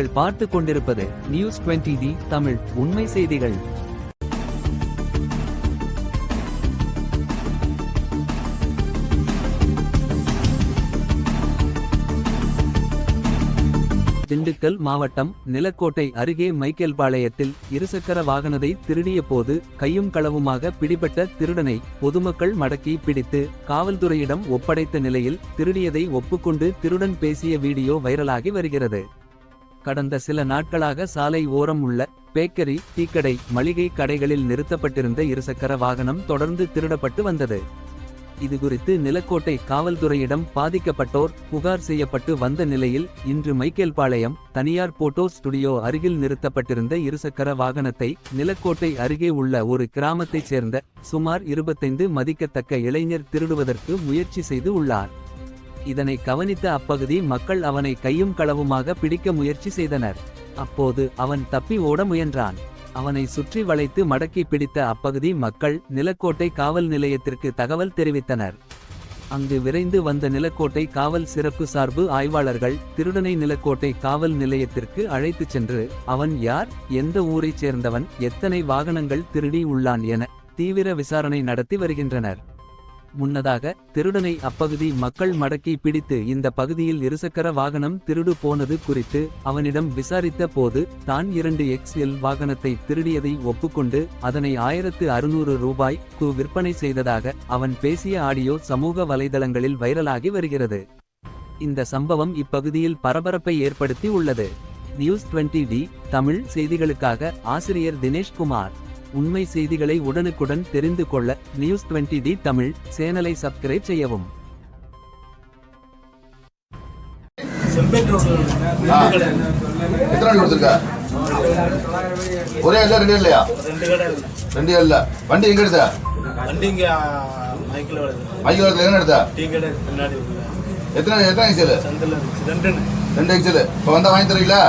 நீங்கள் பார்த்து கொண்டிருப்பது நியூஸ் 20D தமிழ் உண்மை செய்திகள். திண்டுக்கல் மாவட்டம் நிலக்கோட்டை அருகே மைக்கேல்பாளையத்தில் இருசக்கர வாகனத்தை திருடிய போது கையும் களவுமாக பிடிபட்ட திருடனை பொதுமக்கள் மடக்கி பிடித்து காவல்துறையிடம் ஒப்படைத்த நிலையில் திருடியதை ஒப்புக்கொண்டு திருடன் பேசிய வீடியோ வைரலாகி வருகிறது. கடந்த சில நாட்களாக சாலை ஓரம் உள்ள பேக்கரி, டீக்கடை, மளிகை கடைகளில் நிறுத்தப்பட்டிருந்த இருசக்கர வாகனம் தொடர்ந்து திருடப்பட்டு வந்தது. இதுகுறித்து நிலக்கோட்டை காவல்துறையிடம் பாதிக்கப்பட்டோர் புகார் செய்யப்பட்டு வந்த நிலையில் இன்று மைக்கேல்பாளையம் தனியார் போட்டோ ஸ்டுடியோ அருகில் நிறுத்தப்பட்டிருந்த இருசக்கர வாகனத்தை நிலக்கோட்டை அருகே உள்ள ஒரு கிராமத்தைச் சேர்ந்த சுமார் 25 மதிக்கத்தக்க இளைஞர் திருடுவதற்கு முயற்சி செய்து உள்ளார். இதனை கவனித்த அப்பகுதி மக்கள் அவனை கையும் களவுமாக பிடிக்க முயற்சி செய்தனர். அப்போது அவன் தப்பி ஓட முயன்றான். அவனை சுற்றி வளைத்து மடக்கி பிடித்த அப்பகுதி மக்கள் நிலக்கோட்டை காவல் நிலையத்திற்கு தகவல் தெரிவித்தனர். அங்கு விரைந்து வந்த நிலக்கோட்டை காவல் சிறப்பு சார்பு ஆய்வாளர்கள் திருடனை நிலக்கோட்டை காவல் நிலையத்திற்கு அழைத்துச் சென்று அவன் யார், எந்த ஊரைச் சேர்ந்தவன், எத்தனை வாகனங்கள் திருடி உள்ளான் என தீவிர விசாரணை நடத்தி வருகின்றனர். முன்னதாக திருடனை அப்பகுதி மக்கள் மடக்கி பிடித்து இந்த பகுதியில் இருசக்கர வாகனம் திருடு போனது குறித்து அவனிடம் விசாரித்த போது தான் 2 XL வாகனத்தை திருடியதை ஒப்புக்கொண்டு அதனை 1600 ரூபாய்க்கு விற்பனை செய்ததாக அவன் பேசிய ஆடியோ சமூக வலைதளங்களில் வைரலாகி வருகிறது. இந்த சம்பவம் இப்பகுதியில் பரபரப்பை ஏற்படுத்தி உள்ளது. நியூஸ் 20D தமிழ் செய்திகளுக்காக ஆசிரியர் தினேஷ்குமார். உண்மை செய்திகளை உடனுக்குடன் தெரிந்து கொள்ள நியூஸ் 20D தமிழ் சேனலை சப்ஸ்கிரைப் செய்யவும். ஒரே ரெண்டு இல்லையா? ரெண்டு இல்ல. வண்டி எங்க எடுத்த? மைக்கில் என்ன எடுத்த? எத்தனை எக்ஸல்? 2 எக்ஸல். இப்போ வந்தா வாங்கி தரீங்களா?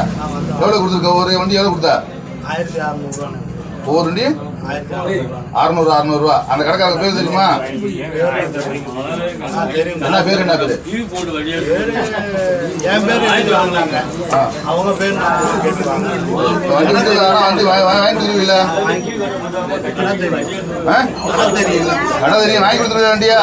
எவ்வளவு கொடுத்துருக்க? ஒரு வண்டி எவ்வளவு கொடுத்தா? 1600. ஒரு வண்டி 600 ரூபா. அந்த கடைக்காரங்க பேர் தெரியுமா? என்ன பேரு? என்ன பேரு? வந்து வாங்கி தருவீங்களா? கடை தெரியும், வாங்கி கொடுத்துருக்க வண்டியா?